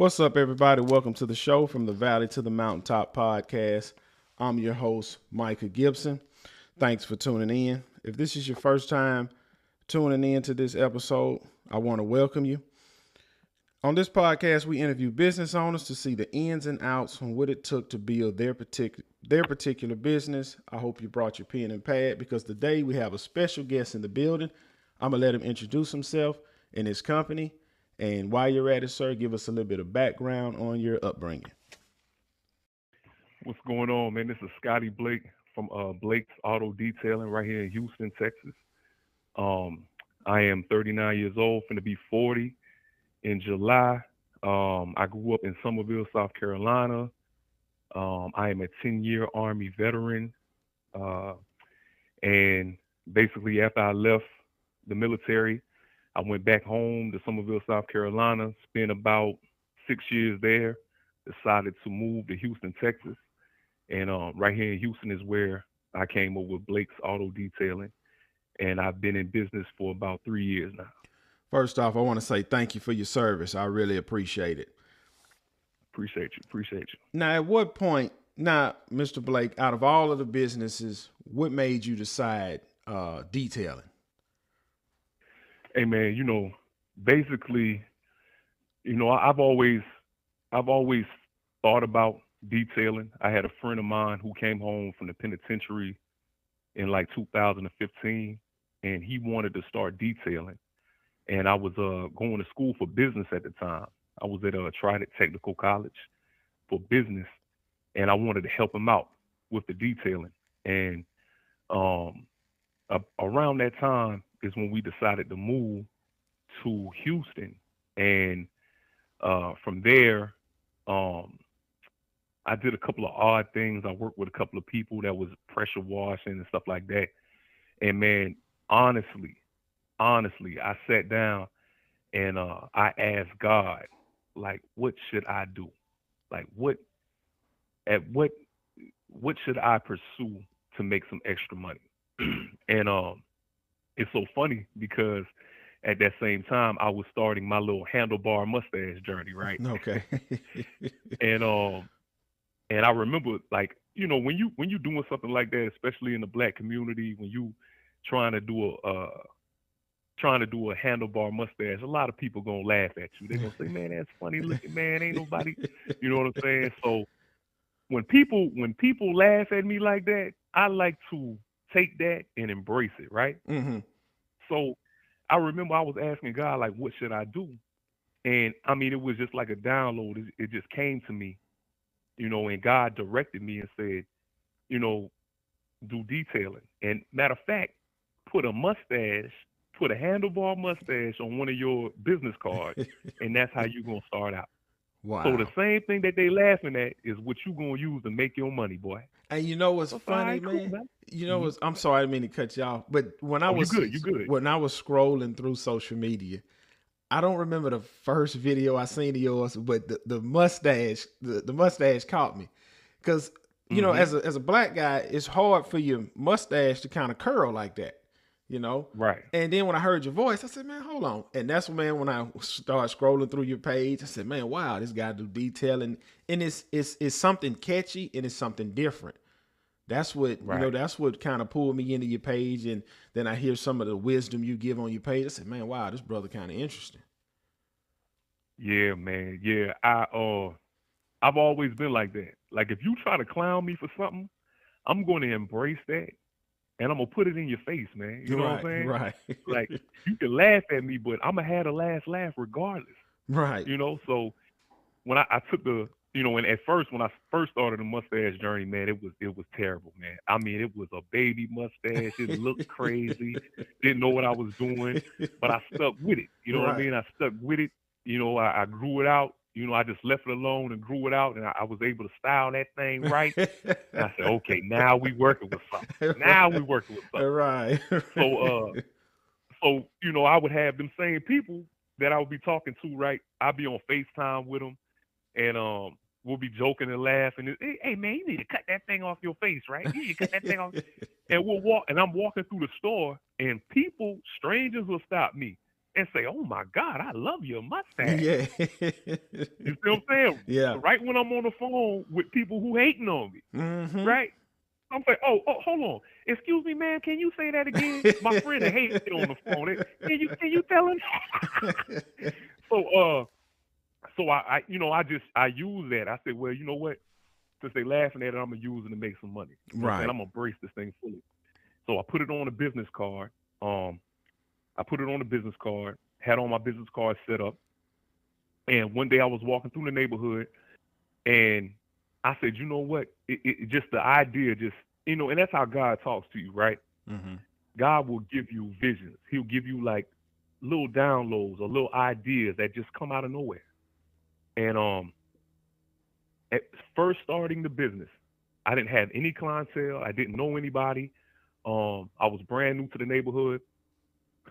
What's up, everybody? Welcome to the show from the Valley to the Mountaintop podcast. I'm your host, Micah Gibson. Thanks for tuning in. If this is your first time tuning in to this episode, I want to welcome you. On this podcast, we interview business owners to see the ins and outs on what it took to build their particular business. I hope you brought your pen and pad because today we have a special guest in the building. I'm going to let him introduce himself and his company. And while you're at it, sir, give us a little bit of background on your upbringing. What's going on, man? This is Scotty Blake from Blake's Auto Detailing right here in Houston, Texas. I am 39 years old, finna be 40 in July. I grew up in Summerville, South Carolina. I am a 10-year Army veteran. And basically after I left the military, I went back home to Summerville, South Carolina, spent about 6 years there, decided to move to Houston, Texas. And right here in Houston is where I came up with Blake's Auto Detailing. And I've been in business for about 3 years now. First off, I want to say thank you for your service. I really appreciate it. Appreciate you. Now, at what point, Mr. Blake, out of all of the businesses, what made you decide detailing? Hey man, basically, I've always thought about detailing. I had a friend of mine who came home from the penitentiary in like 2015, and he wanted to start detailing. And I was going to school for business at the time. I was at Trident Technical College for business, and I wanted to help him out with the detailing. And around that time is when we decided to move to Houston. And from there, I did a couple of odd things. I worked with a couple of people that was pressure washing and stuff like that. And man, honestly, I sat down and I asked God, like, what should I do? Like, what should I pursue to make some extra money? And it's so funny because at that same time I was starting my little handlebar mustache journey, right? Okay. And I remember, like, when you doing something like that, especially in the black community, when you trying to do a handlebar mustache, a lot of people gonna laugh at you. They're gonna say, "Man, that's funny looking, man. Ain't nobody," you know what I'm saying? So when people laugh at me like that, I like to take that and embrace it, right? Mm-hmm. So I remember I was asking God, like, what should I do? And I mean, it was just like a download. It just came to me, and God directed me and said, you know, do detailing. And matter of fact, put a handlebar mustache on one of your business cards, and that's how you're gonna start out. So the Wow. same thing that they laughing at is what you gonna use to make your money, boy. And you know what's So I said, all funny, right, cool, man? man. You know Hmm. what's I'm sorry, I didn't mean to cut you off, but Oh, you good. when I was scrolling through social media, I don't remember the first video I seen of yours, but the mustache, the mustache caught me. Cause Hmm. as a black guy, it's hard for your mustache to kind of curl like that, you know? Right. And then when I heard your voice, I said, man, hold on. And that's when I started scrolling through your page, I said, man, wow, this guy do detailing. And it's something catchy and it's something different. That's what, Right. that's what kind of pulled me into your page. And then I hear some of the wisdom you give on your page. I said, man, wow, this brother kind of interesting. Yeah, man. Yeah. I've always been like that. Like if you try to clown me for something, I'm going to embrace that and I'm gonna put it in your face, man. You know what I'm Right, saying? right, Like you can laugh at me, but I'm gonna have the last laugh regardless. right. So when I took and at first when I first started the mustache journey, man, it was terrible, man. I mean, it was a baby mustache. It looked crazy. Didn't know what I was doing, but I stuck with it. You know what I Right. mean? I stuck with it. I grew it out. I just left it alone and grew it out, and I was able to style that thing right. And I said, okay, now we working with something. Now we working with something. Right. So I would have them same people that I would be talking to, right? I'd be on FaceTime with them, and we'll be joking and laughing. Hey man, you need to cut that thing off your face, right? You need to cut that thing off. And we'll walk, and I'm walking through the store, and strangers will stop me, and say, "Oh my God, I love your mustache." Yeah. You see what I'm saying? Yeah. Right when I'm on the phone with people who hating on me, Mm-hmm. right? I'm like, oh, hold on. Excuse me, man. Can you say that again? My friend that hates me on the phone. Can you tell him? so I use that. I said, well, you know what? Since they laughing at it, I'm gonna use it to make some money. You know what I'm saying? Right. I'm gonna brace this thing fully. So I put it on a business card. I put it on a business card. Had all my business cards set up. And one day I was walking through the neighborhood, and I said, you know what? Just the idea, just and that's how God talks to you, right? Mm-hmm. God will give you visions. He'll give you like little downloads or little ideas that just come out of nowhere. And at first starting the business, I didn't have any clientele. I didn't know anybody. I was brand new to the neighborhood.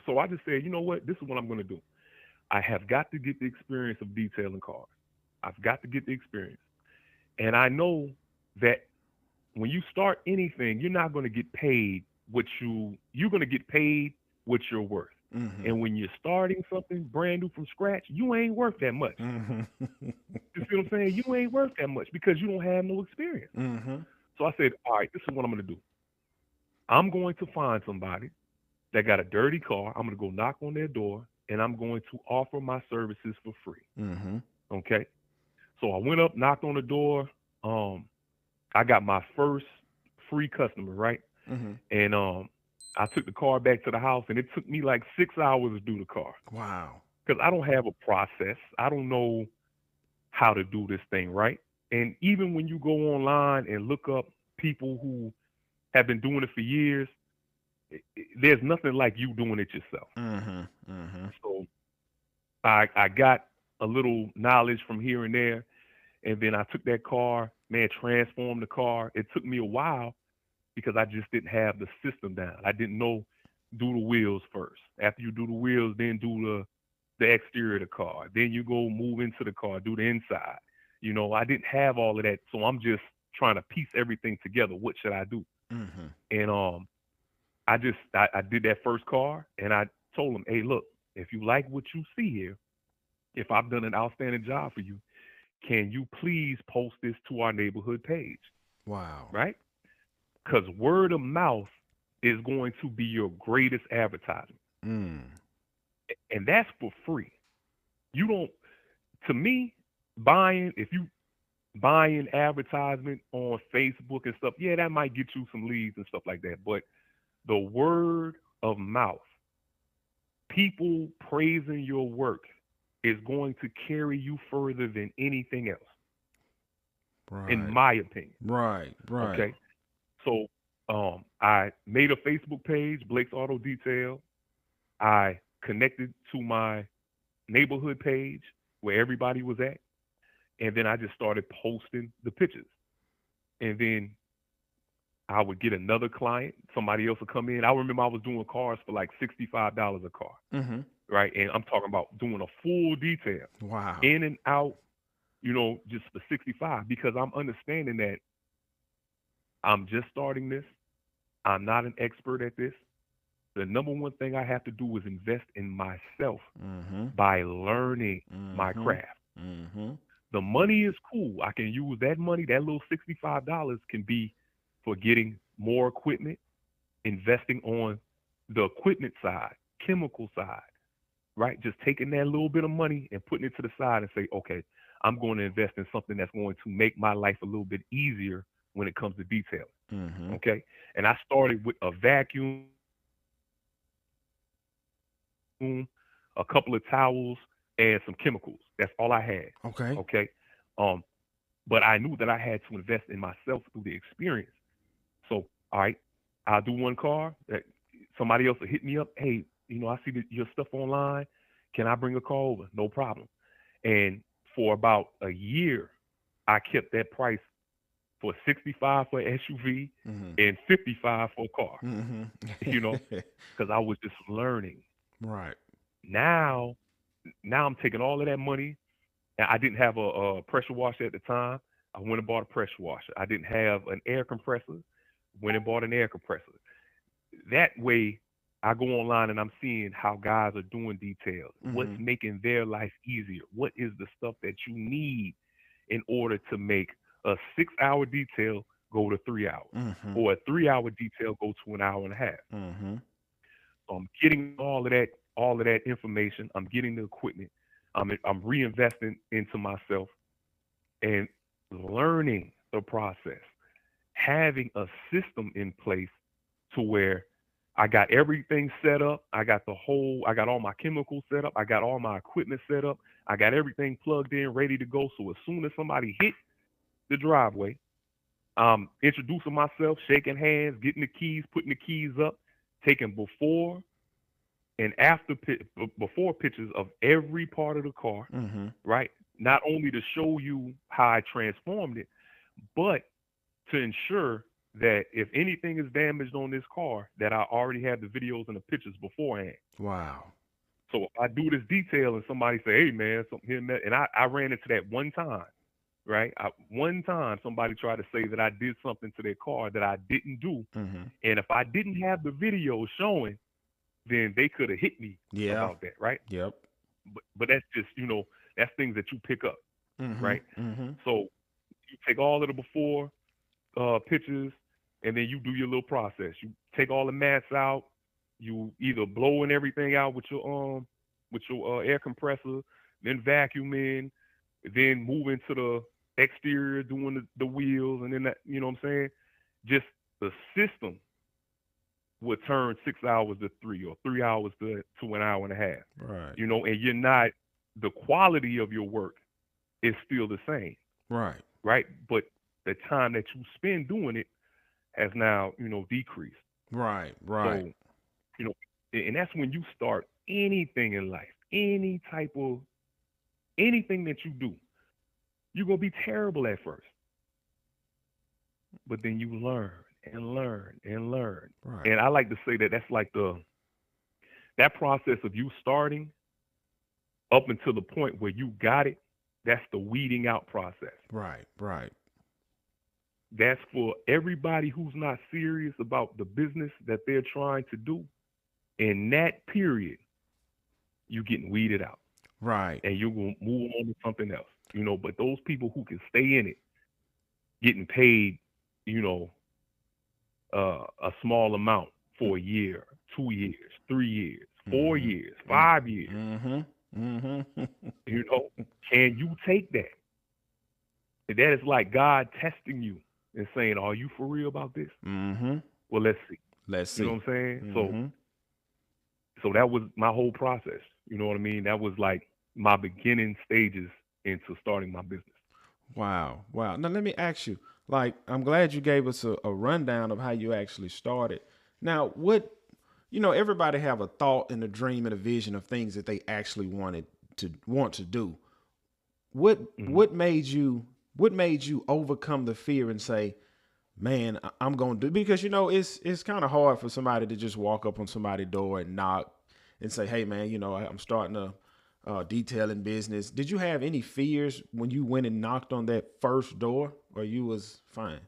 So I just said, you know what? This is what I'm going to do. I have got to get the experience of detailing cars. I've got to get the experience. And I know that when you start anything, you're not going to get paid you're going to get paid what you're worth. Mm-hmm. And when you're starting something brand new from scratch, you ain't worth that much. Mm-hmm. You see what I'm saying? You ain't worth that much because you don't have no experience. Mm-hmm. So I said, all right, this is what I'm going to do. I'm going to find somebody that got a dirty car. I'm going to go knock on their door and I'm going to offer my services for free. Mm-hmm. Okay. So I went up, knocked on the door. Um, I got my first free customer, right? Mm-hmm. And I took the car back to the house, and it took me like 6 hours to do the car Wow. because I don't have a process. I don't know how to do this thing right. And even when you go online and look up people who have been doing it for years, there's nothing like you doing it yourself. Mm-hmm. Mm-hmm. So I got a little knowledge from here and there, and then I took that car, man, transformed the car. It took me a while because I just didn't have the system down. I didn't know do the wheels first. After you do the wheels, then do the exterior of the car. Then you go move into the car, do the inside. I didn't have all of that, so I'm just trying to piece everything together. What should I do? Mm-hmm. And I did that first car, and I told them, hey, look, if you like what you see here, if I've done an outstanding job for you, can you please post this to our neighborhood page, Wow. right? Because word of mouth is going to be your greatest advertisement. Mm. And that's for free. You don't, to me, if you buying advertisement on Facebook and stuff, yeah, that might get you some leads and stuff like that. But the word of mouth, people praising your work is going to carry you further than anything else, in Right. my opinion. Right. Right. Okay. So I made a Facebook page, Blake's Auto Detail. I connected to my neighborhood page where everybody was at. And then I just started posting the pictures. And then I would get another client. Somebody else would come in. I remember I was doing cars for like $65 a car, Mm-hmm. right? And I'm talking about doing a full detail Wow. in and out, just for 65 because I'm understanding that I'm just starting this. I'm not an expert at this. The number one thing I have to do is invest in myself Mm-hmm. by learning my Mm-hmm. craft. Mm-hmm. The money is cool. I can use that money, that little $65 can be for getting more equipment, investing on the equipment side, chemical side, right? Just taking that little bit of money and putting it to the side and say, okay, I'm going to invest in something that's going to make my life a little bit easier when it comes to detailing. Mm-hmm. Okay. And I started with a vacuum, a couple of towels, and some chemicals. That's all I had. Okay. Okay. Um, but I knew that I had to invest in myself through the experience. So, all right, I'll do one car. Somebody else will hit me up. Hey, I see your stuff online. Can I bring a car over? No problem. And for about a year, I kept that price for 65 for an SUV Mm-hmm. and 55 for a car. You know, Mm-hmm. because I was just learning. Right. Now, now I'm taking all of that money. And I didn't have a pressure washer at the time. I went and bought a pressure washer. I didn't have an air compressor. Went and bought an air compressor. That way, I go online and I'm seeing how guys are doing details. What's Mm-hmm. making their life easier? What is the stuff that you need in order to make a 6 hour detail go to 3 hours, Mm-hmm. or a 3 hour detail go to an hour and a half? Mm-hmm. So I'm getting all of that information. I'm getting the equipment. I'm reinvesting into myself and learning the process, having a system in place to where I got everything set up. I got all my chemicals set up. I got all my equipment set up. I got everything plugged in, ready to go. So as soon as somebody hit the driveway, introducing myself, shaking hands, getting the keys, putting the keys up, taking before and after before pictures of every part of the car, Mm-hmm. right? Not only to show you how I transformed it, but to ensure that if anything is damaged on this car, that I already have the videos and the pictures beforehand. Wow. So if I do this detail and somebody say, "Hey man, something here and that," and I ran into that one time, right? One time somebody tried to say that I did something to their car that I didn't do, Mm-hmm. and if I didn't have the video showing, then they could have hit me Yeah. about that, right? Yep. But that's just that's things that you pick up, Mm-hmm. right? Mm-hmm. So you take all of the before pictures, and then you do your little process. You take all the mats out. You either blowing everything out with your air compressor, then vacuum in, then move into the exterior doing the wheels, and then that what I'm saying. Just the system would turn 6 hours to three, or 3 hours to an hour and a half. Right. And you're not, the quality of your work is still the same, Right. right? But the time that you spend doing it has now, decreased. Right. Right. So, you know, and that's when you start anything in life, any type of anything that you do, you're gonna be terrible at first, but then you learn and learn and learn. Right. And I like to say that that's like that process of you starting up until the point where you got it. That's the weeding out process. Right. Right. That's for everybody who's not serious about the business that they're trying to do. In that period, you getting weeded out, Right. and you're gonna move on to something else. But those people who can stay in it, getting paid, you know, a small amount for a year, 2 years, 3 years, 4 years, 5 years. Mm-hmm. Mm-hmm. You know, can you take that? And that is like God testing you and saying, "Are you for real about this?" Mm-hmm. Well, let's see. Let's You know see. what I'm saying? So, Mm-hmm. so that was my whole process. You know what I mean? That was like my beginning stages into starting my business. Wow. Wow. Now let me ask you, like, I'm glad you gave us a rundown of how you actually started. Now, everybody have a thought and a dream and a vision of things that they actually want to do. What Hmm. what made you what made you overcome the fear and say, man, I'm gonna do, because it's kind of hard for somebody to just walk up on somebody's door and knock and say, hey man, I'm starting a detailing business. Did you have any fears when you went and knocked on that first door, or you was fine?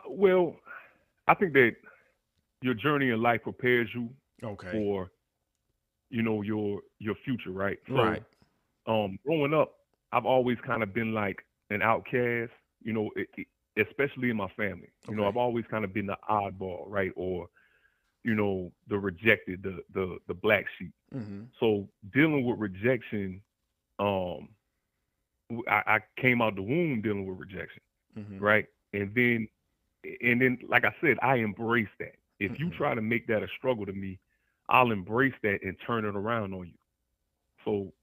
Well, I think that your journey in life prepares you Okay. for your future, right? So, Right. growing up, I've always kind of been like an outcast, especially in my family. Okay. I've always kind of been the oddball, right? Or the rejected, the black sheep. Mm-hmm. So dealing with rejection, um, I came out the womb dealing with rejection, Mm-hmm. right? And then, like I said, I embrace that. If you Mm-hmm. try to make that a struggle to me, I'll embrace that and turn it around on you. So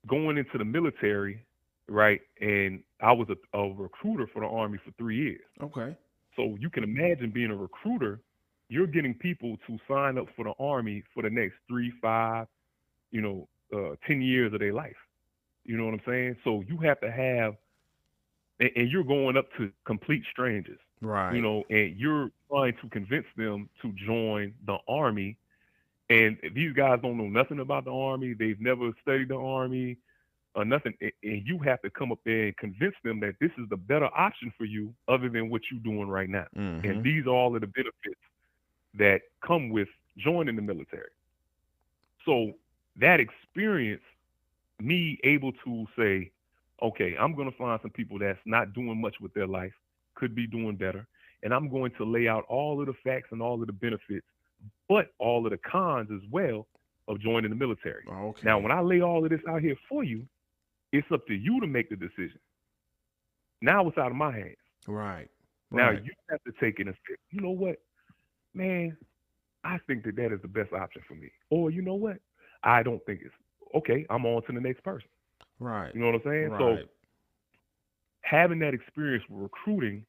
going into the military, right? And I was a recruiter for the Army for 3 years. Okay. So you can imagine being a recruiter, you're getting people to sign up for the Army for the next 3, 5, 10 years of their life. You know what I'm saying? So you have to have, and you're going up to complete strangers, Right. and you're trying to convince them to join the Army. And these guys don't know nothing about the Army. They've never studied the Army or nothing. And you have to come up there and convince them that this is the better option for you other than what you're doing right now. And Mm-hmm. these are all of the benefits that come with joining the military. So that experience, me able to say, okay, I'm going to find some people that's not doing much with their life, could be doing better, and I'm going to lay out all of the facts and all of the benefits, but all of the cons as well of joining the military. Now, Okay. when I lay all of this out here for you, it's up to you to make the decision. Now it's out of my hands. Right. Now Right. you have to take it and say, you know what, man, I think that that is the best option for me. Or you know what, I don't think it's okay. I'm on to the next person. Right. You know what I'm saying? So Right. having that experience with recruiting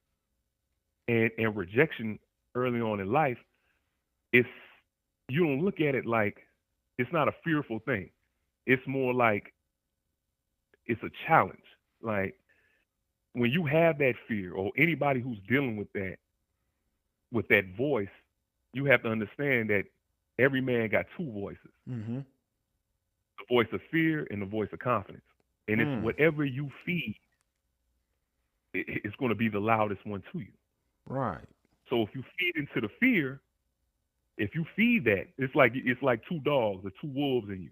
and rejection early on in life, it's you don't look at it like it's not a fearful thing. It's more like it's a challenge. Like when you have that fear, or anybody who's dealing with that voice, you have to understand that every man got two voices: Mm-hmm. the voice of fear and the voice of confidence. And it's Mm. whatever you feed, it's going to be the loudest one to you. Right. So if you feed into the fear, if you feed that, it's like two dogs or two wolves in you,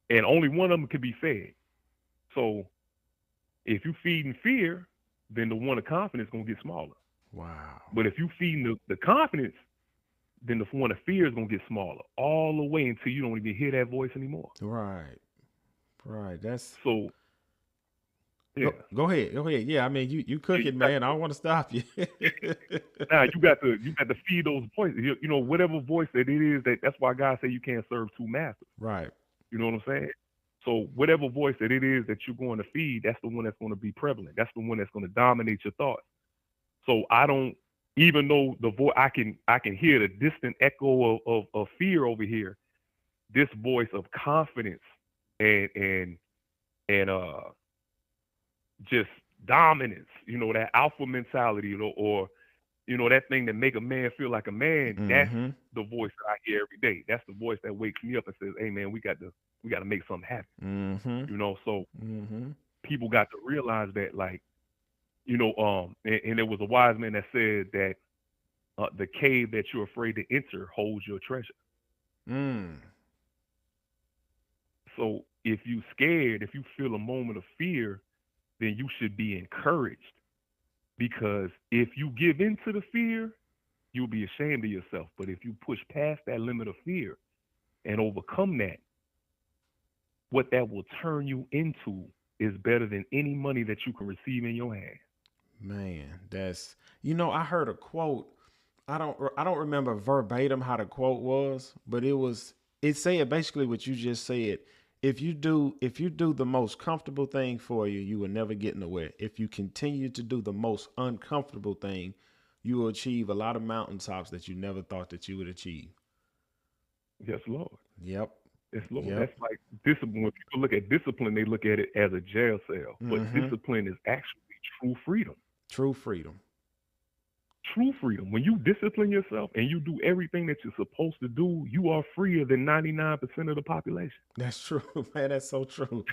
and only one of them can be fed. So if you feed in fear, then the one of confidence gonna get smaller. Wow. But if you feed the confidence, then the one of fear is gonna get smaller all the way until you don't even hear that voice anymore. Right. Right. That's So go yeah, go ahead. Go ahead. Yeah, I mean you yeah, you cooking, got man. I don't want to stop you. now you got to feed those voices. You know whatever voice that it is, that's why God say you can't serve two masters. Right. You know what I'm saying? So whatever voice that it is that you're going to feed, that's the one that's going to be prevalent. That's the one that's going to dominate your thoughts. So I don't, even though the voice, I can hear the distant echo of fear over here. This voice of confidence and just dominance. You know, that alpha mentality, or that thing that make a man feel like a man. That's Mm-hmm. the voice that I hear every day. That's the voice that wakes me up and says, "Hey man, we got to make something happen." Mm-hmm. So Mm-hmm. people got to realize that, like, and there was a wise man that said that the cave that you're afraid to enter holds your treasure. Mm. So if you scared, if you feel a moment of fear, then you should be encouraged, because if you give in to the fear, you'll be ashamed of yourself. But if you push past that limit of fear and overcome that, what that will turn you into is better than any money that you can receive in your hand. Man, that's I heard a quote. I don't remember verbatim how the quote was, but it said basically what you just said. If you do the most comfortable thing for you, you will never get nowhere. If you continue to do the most uncomfortable thing, you will achieve a lot of mountaintops that you never thought that you would achieve. Yes, Lord. Yep. Yes, Lord. Yep. That's like discipline. When people look at discipline, they look at it as a jail cell. But Mm-hmm. discipline is actually true freedom. True freedom. True freedom. When you discipline yourself and you do everything that you're supposed to do, you are freer than 99% of the population. That's true, man. That's so true.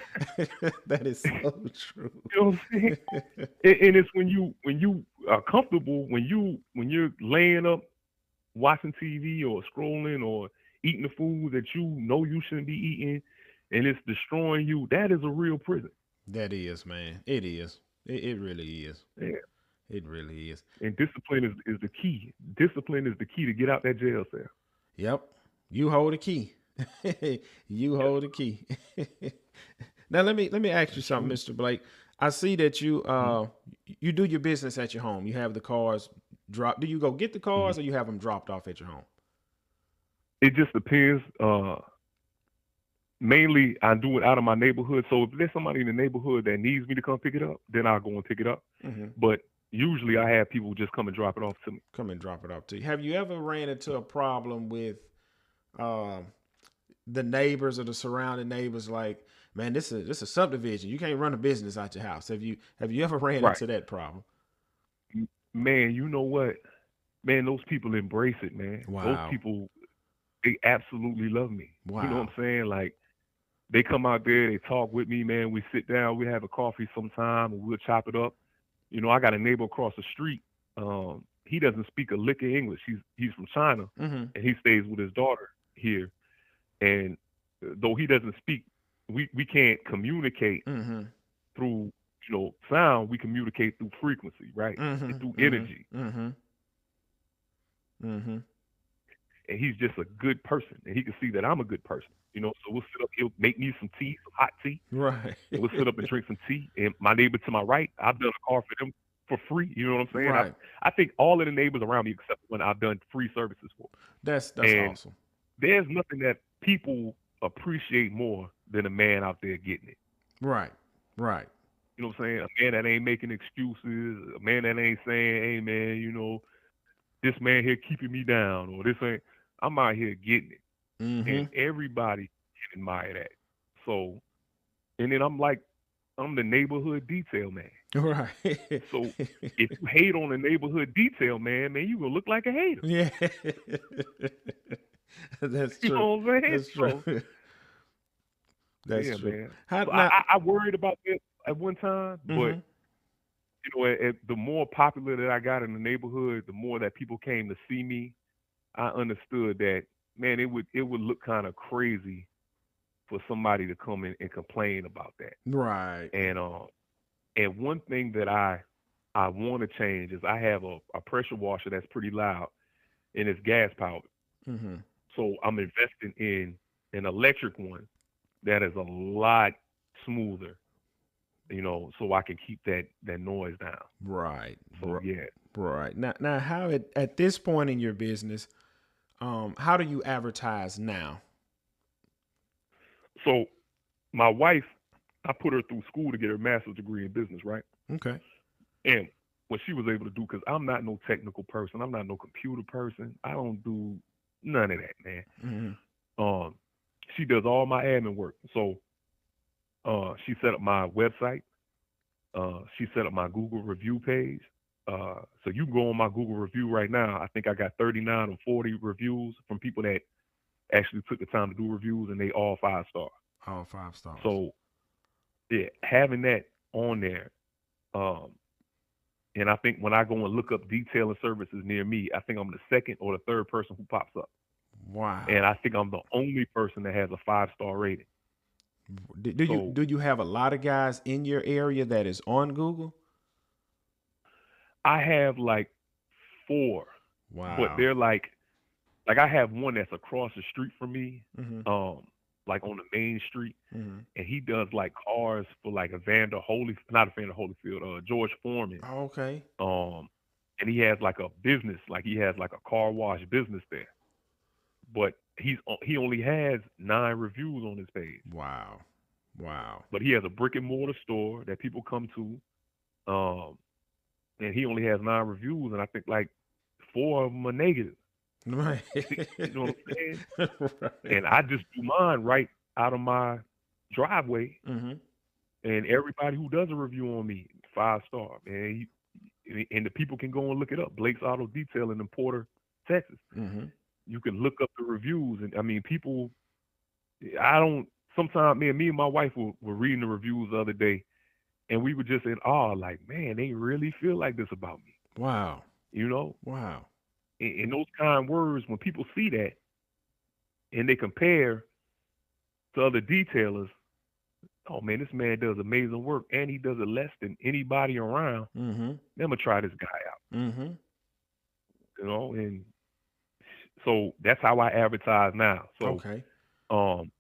That is so true. You know what I'm saying? And it's when you are comfortable, when you're laying up watching TV or scrolling or eating the food that you know you shouldn't be eating, and it's destroying you. That is a real prison. That is, man. It is. It really is. Yeah. It really is. And discipline is the key. Discipline is the key to get out that jail cell. Yep. You hold the key. You Yes, hold the key. Now let me ask you yes, something, sir. Mr. Blake. I see that you Mhm, you do your business at your home. You have the cars drop. Do you go get the mhm. cars or you have them dropped off at your home? It just depends. Mainly, I do it out of my neighborhood. So if there's somebody in the neighborhood that needs me to come pick it up, then I'll go and pick it up. Hmm. But usually, I have people just come and drop it off to me. Come and drop it off to you. Have you ever ran into a problem with um, the neighbors or the surrounding neighbors? Like, man, this is a subdivision. You can't run a business out your house. Have you ever ran Right. into that problem? Man, you know what? Man, those people embrace it, man. Those Wow. people, they absolutely love me. You know what Wow. I'm saying? Like, they come out there, they talk with me, man. We sit down, we have a coffee sometime, and we'll chop it up. I got a neighbor across the street. he doesn't speak a lick of English. He's from China, Mhm. and he stays with his daughter here. And though he doesn't speak, we can't communicate Mhm. through sound. We communicate through frequency, right? And Mhm. through Mhm. energy. Mhm. Mhm. And he's just a good person, and he can see that I'm a good person. So we'll sit up. He'll make me some tea, some hot tea, Right. and we'll sit up and drink some tea. And my neighbor to my right, I've done a car for them for free. You know what I'm saying? Right. I think all of the neighbors around me, except when I've done free services for. That's And awesome. there's nothing that people appreciate more than a man out there getting it. Right. Right. You know what I'm saying? A man that ain't making excuses, a man that ain't saying, hey man, this man here keeping me down, or this ain't. I'm out here getting it. And Mhm. everybody can admire that. So, and then I'm the neighborhood detail man. Right. So if you hate on the neighborhood detail man, you gonna look like a hater. Yeah. That's You true. know what I'm saying? That's true. So That's yeah, true. man. How So now? I worried about that at one time, but Mhm. the more popular that I got in the neighborhood, the more that people came to see me. I understood that, man, it would look kind of crazy for somebody to come in and complain about that. Right. And one thing that I want to change is I have a pressure washer that's pretty loud and it's gas powered. Mhm. So I'm investing in an electric one that is a lot smoother, so I can keep that noise down. Right. So yeah. Right. Now, how at this point in your business, how do you advertise now? So my wife, I put her through school to get her master's degree in business, right? Okay. And what she was able to do, because I'm not no technical person, I'm not no computer person, I don't do none of that, man. Mhm. Um, she does all my admin work. So she set up my website. She set up my Google review page. So you can go on my Google review right now. I think I got 39 or 40 reviews from people that actually took the time to do reviews, and they all 5 star. All 5 stars. So yeah, having that on there, um, and I think when I go and look up detailing services near me, I think I'm the second or the third person who pops up, and Wow. I think I'm the only person that has a 5 star rating. Do you So do you have a lot of guys in your area that is on Google? I have like 4, but Wow. they're like I have one that's across the street from me, Mhm. um, like on the main street, Mhm. and he does like cars for like Evander Holy, not Evander Holyfield, George Foreman, Okay. um, and he has like a business, like he has like a car wash business there, but he only has 9 reviews on his page, Wow. Wow. but he has a brick and mortar store that people come to, and he only has 9 reviews, and I think like 4 of them are negative. Right. You know what I'm saying? Right. And I just do mine right out of my driveway, Mhm. and everybody who does a review on me, 5 star, man. And the people can go and look it up. Blake's Auto Detailing in Porter, Texas. Mhm. You can look up the reviews, and I mean, people. I don't. Sometimes, man, me and my wife were reading the reviews the other day, and we were just in awe, like, man, they really feel like this about me, Wow. you know. Wow. And those kind words, when people see that and they compare to other detailers, oh man, this man does amazing work, and he does it less than anybody around. Mhm. I'm gonna try this guy out, Mhm. and so that's how I advertise now. Okay. Um,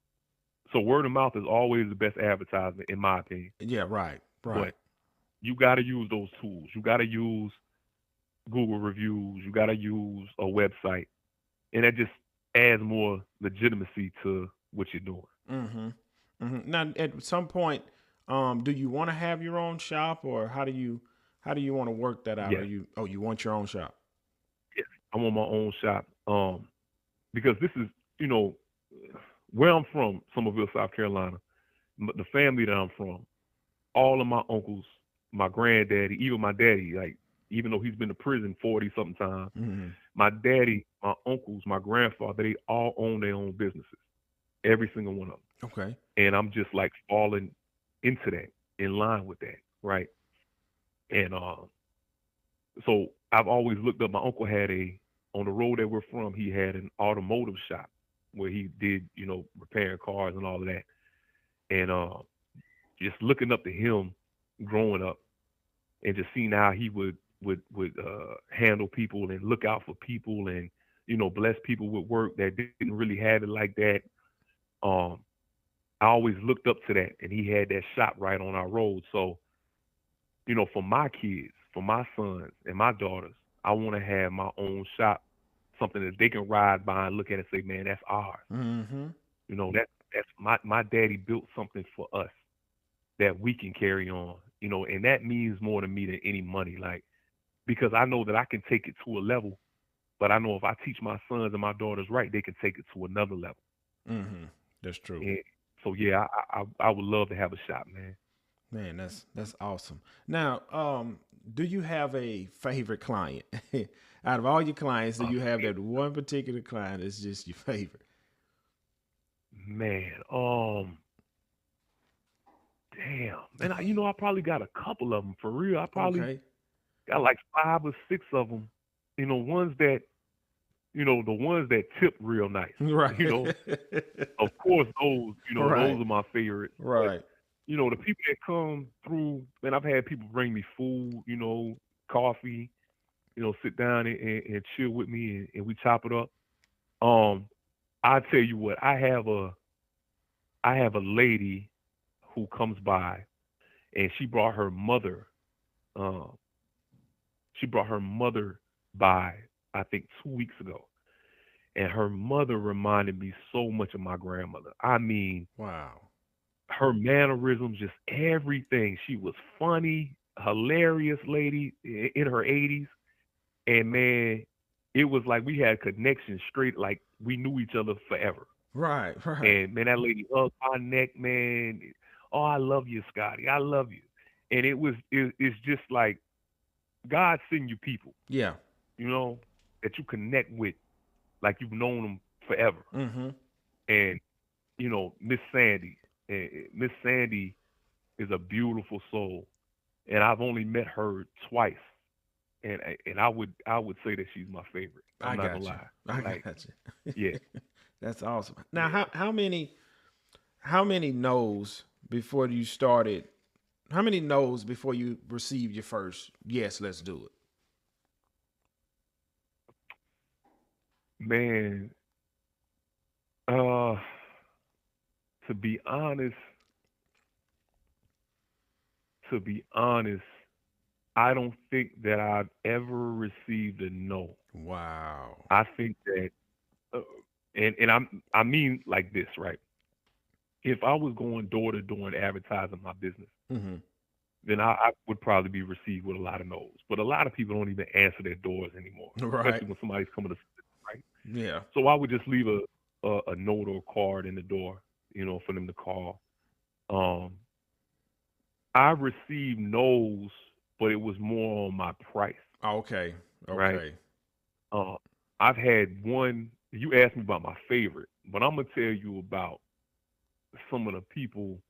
so word of mouth is always the best advertisement, in my opinion. Yeah. Right. But Right. you got to use those tools. You got to use Google reviews. You got to use a website, and that just adds more legitimacy to what you're doing. Mhm. Mhm. Now, at some point, do you want to have your own shop, or how do you want to work that out? Or Yes, you want your own shop? yes. I want my own shop. Because this is, you know, where I'm from, Somerville, South Carolina. The family that I'm from, all of my uncles, my granddaddy, even my daddy, like even though he's been to prison 40 something times, Mhm. my daddy, my uncles, my grandfather, they all own their own businesses, every single one of them. Okay. And I'm just like falling into that, in line with that, right? And so I've always looked up. My uncle had on the road that we're from. He had an automotive shop where he did, repairing cars and all of that. And just looking up to him, growing up, and just seeing how he would handle people and look out for people and bless people with work that didn't really have it like that. Um, I always looked up to that, and he had that shop right on our road. So for my kids, for my sons and my daughters, I want to have my own shop, something that they can ride by and look at and say, man, that's ours. Mm-hmm. That's my daddy built something for us that we can carry on. And that means more to me than any money. Like, because I know that I can take it to a level, but I know if I teach my sons and my daughters right, they can take it to another level. Mm-hmm. That's true. And so yeah, I would love to have a shop, man. Man, that's awesome. Now, do you have a favorite client? Out of all your clients, do you have Uh, that one particular client that's just your favorite? man, damn, man, I probably got a couple of them for real. I probably Okay. got like 5 or 6 of them. Ones that the ones that tip real nice. You Right. know, of course those Right. are my favorites. But Right. the people that come through, man, I've had people bring me food, coffee, sit down and chill with me and we chop it up. Um, I tell you what, I have a lady who comes by and um, she brought her mother by I think 2 weeks ago. And her mother reminded me so much of my grandmother. I mean, Wow. her mannerisms, just everything. She was funny, hilarious lady in her 80s. And man, it was like we had connection straight, like we knew each other forever. Right. Right. And man, that lady hugged my neck, man. Oh, I love you, Scotty. I love you. And it's just like God send you people, Yeah. you know, that you connect with like you've known them forever. Mm-hmm. And Miss Sandy, Miss Sandy is a beautiful soul, and I've only met her twice, and I would say that she's my favorite. I'm I not gonna got you. lie. I Like, got yeah, you. That's awesome. Now, yeah. how many no's before you started? How many no's before you received your first yes? Let's do it. Man, uh, to be honest, to be honest, I don't think that I've ever received a no. Wow. I think that, uh, and I mean like this, right? If I was going door to door and advertising my business, Mm-hmm. then I would probably be received with a lot of no's. But a lot of people don't even answer their doors anymore, Right. especially when somebody's coming to right. Yeah. So I would just leave a note or a card in the door, for them to call. Um, I received no's, but it was more on my price, Okay. right? Okay. Uh, I've had one. You asked me about my favorite, but I'm gonna tell you about some of the people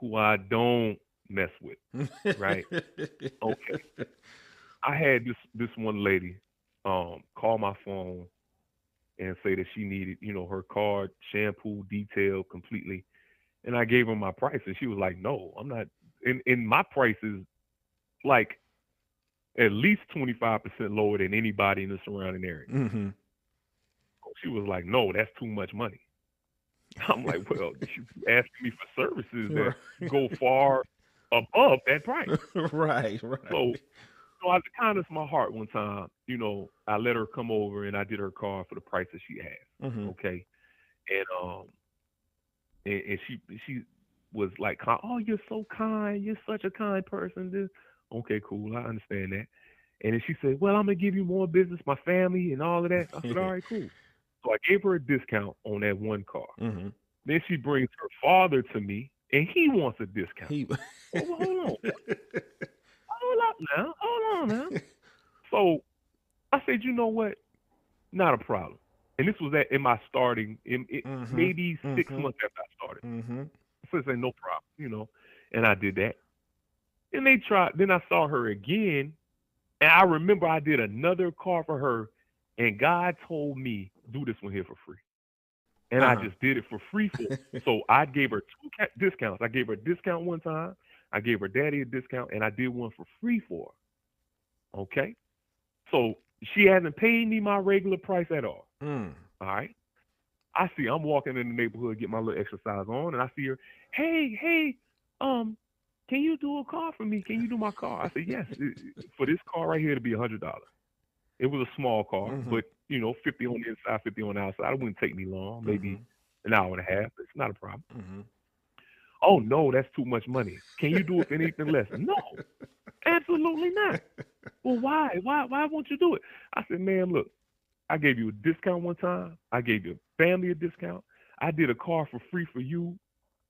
who I don't mess with, right? Okay. I had this one lady call my phone and say that she needed, her card, shampoo, detail completely. And I gave her my price and she was like, no, I'm not and my price is like at least 25% lower than anybody in the surrounding area. Mm-hmm. She was like, no, that's too much money. I'm like, well, you asking me for services that Right. go far above that price. Right. So Right. out of the kindness of my heart, one time, I let her come over and I did her car for the price that she has. Mm-hmm. Okay, and and she was like, "Oh, you're so kind. You're such a kind person." This, okay, cool. I understand that. And then she said, "Well, I'm gonna give you more business, my family, and all of that." I said, "All right, cool." So I gave her a discount on that one car. Mm-hmm. Then she brings her father to me, and he wants a discount. He. Well, hold on, hold up now, hold on now. So I said, you know what? Not a problem. And this was in my starting, Mm-hmm. maybe six Mm-hmm. months after I started. Mm-hmm. So I said, no problem. And I did that. And they tried. Then I saw her again And I remember I did another car for her, and God told me, do this one here for free. And I Uh-huh. just did it for free for her. So I gave her two discounts. I gave her a discount one time. I gave her daddy a discount, and I did one for free for her. Okay? So she hasn't paid me my regular price at all. Mm. All right? I'm walking in the neighborhood, get my little exercise on, and I see her, hey, um, can you do a car for me? Can you do my car? I said, yes. For this car right here, to be $100. It was a small car, Mm-hmm. but 50 on the inside, 50 on the outside. It wouldn't take me long, Mm-hmm. maybe an hour and a half. It's not a problem. Mm-hmm. Oh no, that's too much money. Can you do it for anything less? No, absolutely not. Well, why? Why won't you do it? I said, man, look, I gave you a discount one time. I gave your family a discount. I did a car for free for you,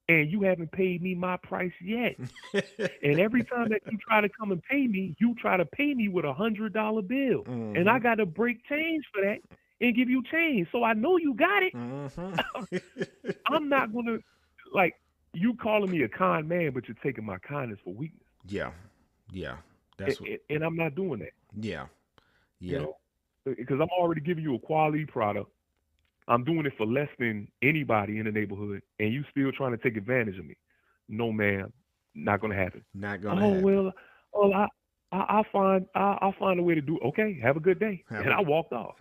and you haven't paid me my price yet. And every time that you try to come and pay me, you try to pay me with $100 bill, and I Mm-hmm. got to break change for that and give you change. So I know you got it. Mm-hmm. I'm not gonna like you calling me a kind man, but you're taking my kindness for weakness, Yeah. Yeah. and, That's what. and, and I'm not doing that. Yeah. You Yeah. know, because I'm already giving you a quality product. I'm doing it for less than anybody in the neighborhood, and you still trying to take advantage of me. No, ma'am, not gonna happen. Not gonna Oh happen. well, well I'll find a way to do it. Okay, have a good day, Have and a. I walked off.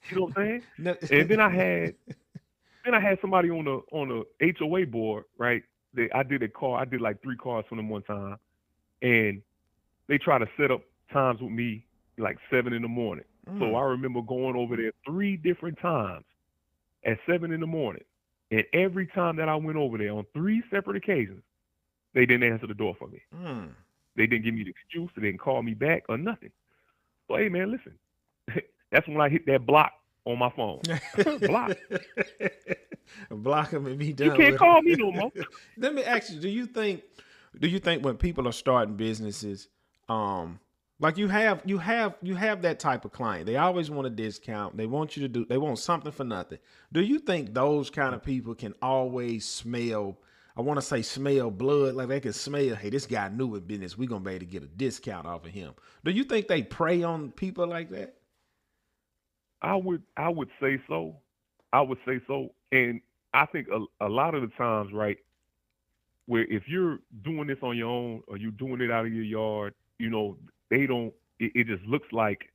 You know what I'm saying? No. And then I had somebody on the HOA board, right? I did a car. I did like 3 cars for them one time, and they try to set up times with me like 7 in the morning. So Mm. I remember going over there 3 different times at 7 in the morning, and every time that I went over there on 3 separate occasions, they didn't answer the door for me. Mm. They didn't give me the excuse. They didn't call me back or nothing. So hey man, listen, that's when I hit that block on my phone. Block. Block them and be You done can't with call me no more. it. Let me ask you: Do you think when people are starting businesses, like you have that type of client, they always want a discount. They want you to do. They want something for nothing. Do you think those kind of people can always smell? I want to say smell blood, like they can smell. Hey, this guy new in business. We're gonna be able to get a discount off of him. Do you think they prey on people like that? I would say so. I would say so. And I think a lot of the times, right, where if you're doing this on your own or you're doing it out of your yard, they don't. It just looks like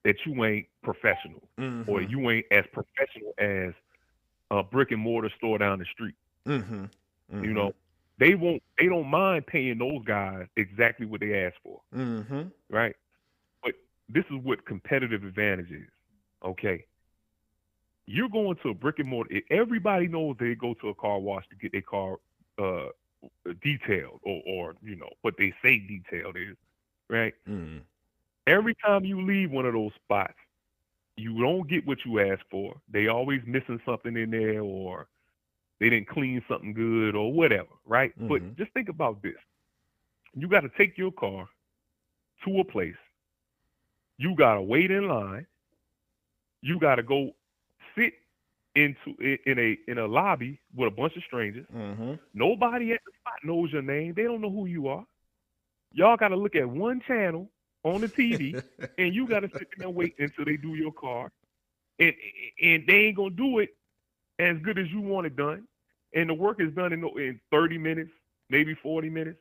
that you ain't professional or Mm-hmm. you ain't as professional as a brick and mortar store down the street. Mm-hmm. You Mm-hmm. know, they don't mind paying those guys exactly what they ask for, Mm-hmm. right? But this is what competitive advantage is. Okay, you're going to a brick and mortar. Everybody knows they go to a car wash to get their car uh, detailed, or what they say detailed is, right? Mm-hmm. Every time you leave one of those spots, you don't get what you asked for. They always missing something in there, or they didn't clean something good, or whatever, right? But Mm-hmm. just think about this: you got to take your car to a place. You got to wait in line. You got to go sit in a lobby with a bunch of strangers. Mm-hmm. Nobody at the spot knows your name. They don't know who you are. Y'all got to look at one channel on the TV, and you got to sit there and wait until they do your car, and and they ain't gonna do it as good as you want it done, and the work is done in 30 minutes, maybe 40 minutes.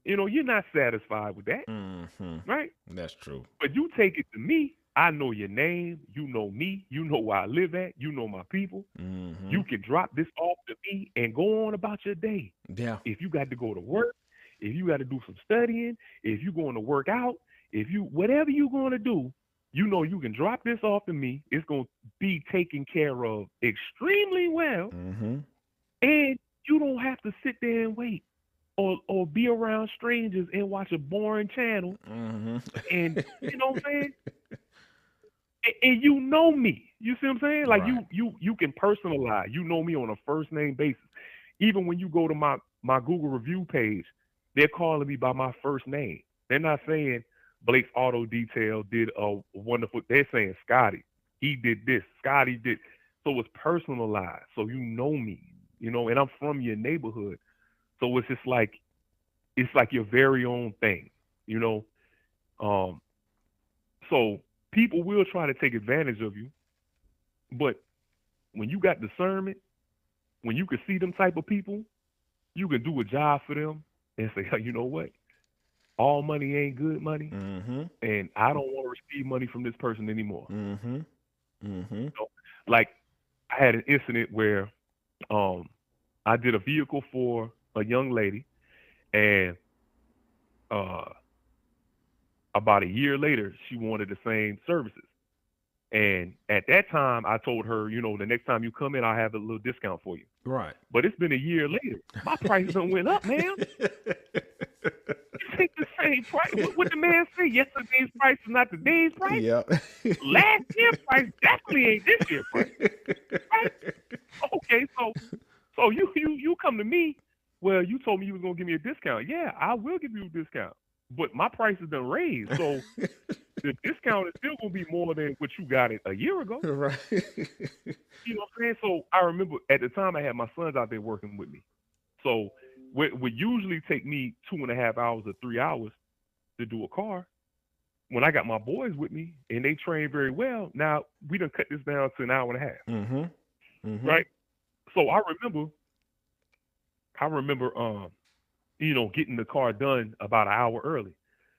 You're not satisfied with that, Mm-hmm. right? That's true. But you take it to me. I know your name. You know me. You know where I live at. You know my people. Mm-hmm. You can drop this off to me and go on about your day. Yeah. If you got to go to work, if you got to do some studying, if you going to work out, if you whatever you going to do, you can drop this off to me. It's going to be taken care of extremely well, Mm-hmm. and you don't have to sit there and wait or be around strangers and watch a boring channel. Mm-hmm. And you know what I'm saying? And you know me. You see what I'm saying? Like Right. you can personalize. You know me on a first name basis. Even when you go to my Google review page, they're calling me by my first name. They're not saying Blake's Auto Detail did a wonderful. They're saying Scotty. He did this. Scotty did. So it's personalized. So you know me. And I'm from your neighborhood. So it's just like it's like your very own thing. You know, um, so people will try to take advantage of you, but when you got discernment, when you can see them type of people, you can do a job for them and say, hey, you know what? All money ain't good money, Mm-hmm. and I don't want to receive money from this person anymore. Mm-hmm. Mm-hmm. So, like, I had an incident where um, I did a vehicle for a young lady, and uh, about a year later, she wanted the same services. And at that time, I told her, the next time you come in, I'll have a little discount for you. Right. But it's been a year later. My price done went up, man. You take the same price. What the man say? Yesterday's price is not today's price. Yep. Last year price definitely ain't this year price, right? Okay, so you come to me. Well, you told me you was gonna give me a discount. Yeah, I will give you a discount, but my price has been raised, so the discount is still gonna be more than what you got it a year ago. Right. You know what I'm saying? So I remember at the time I had my sons out there working with me. So what would usually take me 2.5 hours or 3 hours to do a car, when I got my boys with me and they train very well, now we done cut this down to an hour and a half, Mm-hmm. Mm-hmm. right? So I remember, getting the car done about an hour early.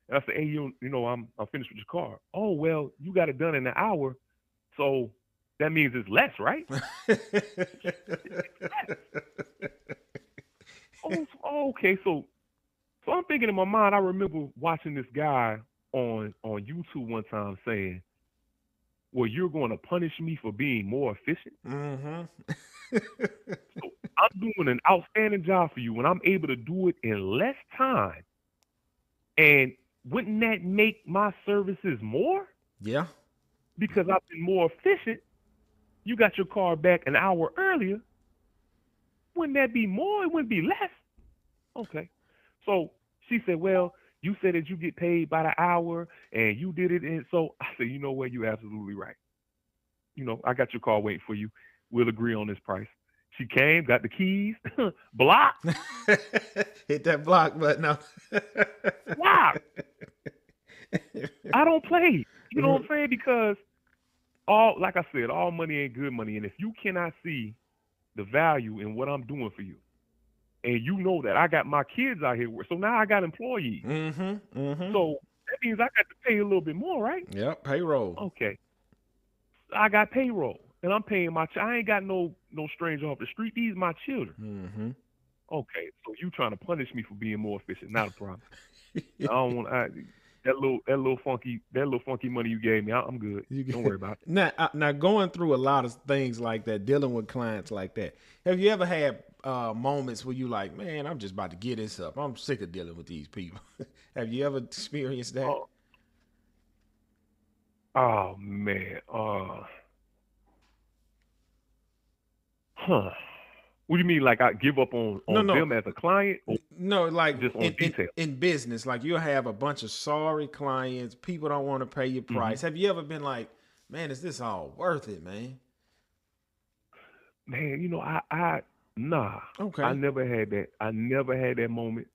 And I said, hey, I'm finished with your car. Oh well, you got it done in an hour, so that means it's less, right? Oh, okay. So I'm thinking in my mind, I remember watching this guy on YouTube one time saying, "Well, you're going to punish me for being more efficient." Mm-hmm. So I'm doing an outstanding job for you when I'm able to do it in less time. And wouldn't that make my services more? Yeah. Because I've been more efficient. You got your car back an hour earlier. Wouldn't that be more? It wouldn't be less. Okay. So she said, well, you said that you get paid by the hour and you did it. And so I said, you know what? You're absolutely right. I got your car waiting for you. We'll agree on this price. She came, got the keys, block, Hit that block button. No. block. I don't play. You know what I'm saying? Because like I said, all money ain't good money. And if you cannot see the value in what I'm doing for you, and you know that I got my kids out here, so now I got employees. Mm-hmm. Mm-hmm. So that means I got to pay a little bit more, right? Yep. Payroll. Okay. I got payroll, and I'm paying I ain't got no stranger off the street. These my children. Mm-hmm. Okay, so you trying to punish me for being more efficient? Not a problem. I don't want that little funky money you gave me. I'm good. Don't worry about it. Now going through a lot of things like that, dealing with clients like that. Have you ever had moments where you like, man, I'm just about to get this up. I'm sick of dealing with these people. Have you ever experienced that? Oh, oh man. Huh. What do you mean? Like I give up on No, on no, them as a client, or no. Like just on in detail? in business, like you'll have a bunch of sorry clients. People don't want to pay your Hmm. price. Have you ever been like, man, is this all worth it, man? Man, I nah. I Okay. never had that. I never had that moment.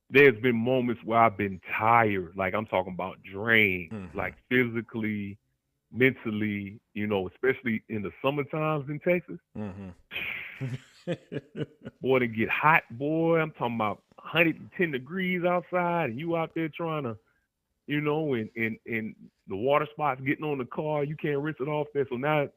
There's been moments where I've been tired, like I'm talking about drained, Mm-hmm. like physically, mentally, especially in the summer times in Texas. Mm-hmm. Boy, to get hot, boy. I'm talking about 110 degrees outside, and you out there trying to, and the water spots getting on the car. You can't rinse it off there. So now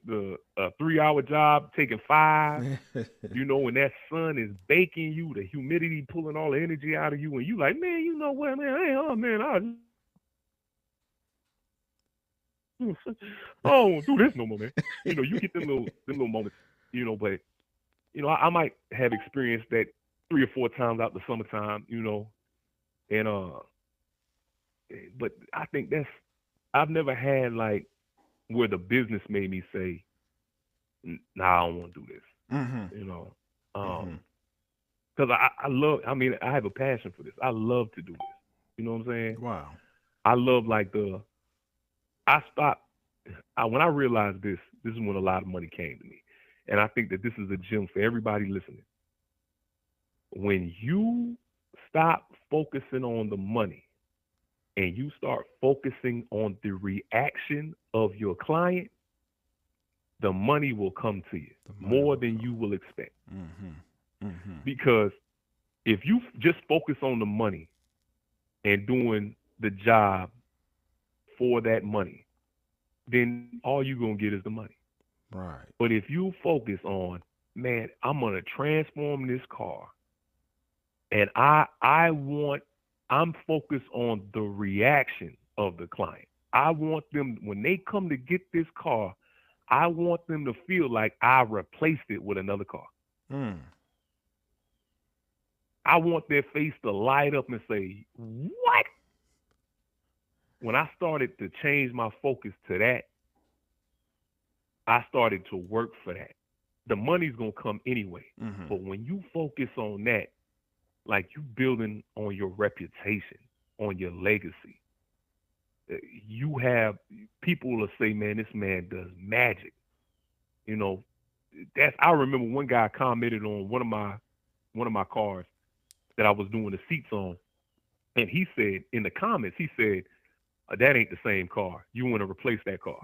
the 3 hour job taking five. When that sun is baking you, the humidity pulling all the energy out of you, and you like, man, you know what, man, hey, oh man, I don't want to do this no more, man. You get them little moments, but I might have experienced that 3 or 4 times out the summertime, and but I think I've never had like where the business made me say, nah, I don't want to do this, Mm-hmm. you know, Mm-hmm. um, because I love, I mean, I have a passion for this. I love to do this. You know what I'm saying? Wow. I love like I stopped, when I realized this is when a lot of money came to me. And I think that this is a gem for everybody listening. When you stop focusing on the money and you start focusing on the reaction of your client, the money will come to you more than you will expect. Because if you just focus on the money and doing the job for that money, then all you're going to get is the money. Right. But if you focus on, man, I'm going to transform this car, and I'm focused on the reaction of the client. I want them, when they come to get this car, I want them to feel like I replaced it with another car. I want their face to light up and say, what? When I started to change my focus to that, I started to work for that. The money's going to come anyway. But when you focus on that, like you building on your reputation, on your legacy, you have people will say, man, this man does magic. You know, I remember one guy commented on one of my cars that I was doing the seats on, and he said in the comments, he said, that ain't the same car. You want to replace that car.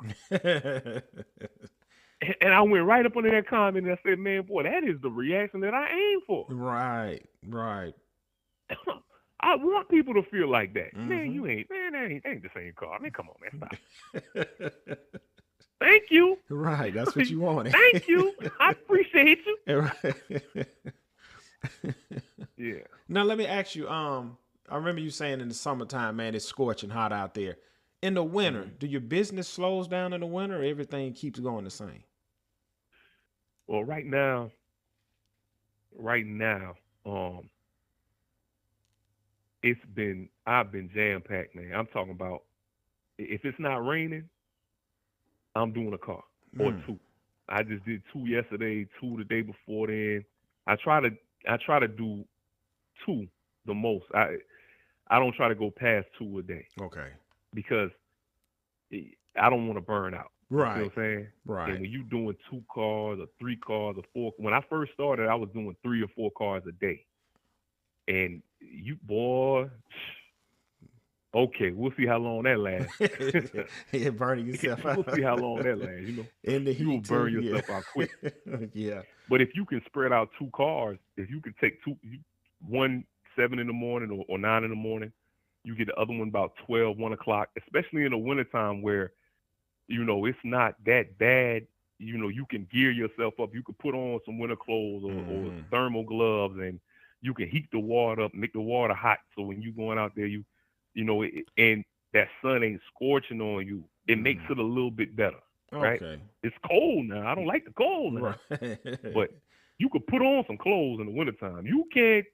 And I went right up under that comment and I said, man, boy, that is the reaction that I aim for. Right. I want people to feel like that. Man, that ain't the same car. I mean, come on, man, stop. Thank you. Right, that's what you wanted. Thank you. I appreciate you. Yeah. Now let me ask you, I remember you saying in the summertime, man, it's scorching hot out there. In the winter, do your business slows down in the winter or everything keeps going the same? Well, right now, I've been jam packed, man. I'm talking about if it's not raining, I'm doing a car or two. I just did 2 yesterday, 2 the day before then. I try to do 2 the most. I don't try to go past 2 a day. Okay. Because I don't want to burn out. Right. You know what I'm saying? Right. And when you doing 2 cars or 3 cars or 4, when I first started, I was doing 3 or 4 cars a day. And okay, we'll see how long that lasts. Yeah, burning yourself out. We'll see how long that lasts, you know. In the heat, you will burn yourself out quick. Yeah. But if you can spread out 2 cars, if you can take one 7 in the morning or 9 in the morning, you get the other one about 12, 1 o'clock, especially in the wintertime where, you know, it's not that bad. You know, you can gear yourself up. You can put on some winter clothes or thermal gloves, and you can heat the water up, make the water hot. So when you're going out there, you know, and that sun ain't scorching on you. It makes it a little bit better, right? Okay. It's cold now. I don't like the cold now. Right. But you could put on some clothes in the wintertime. You can't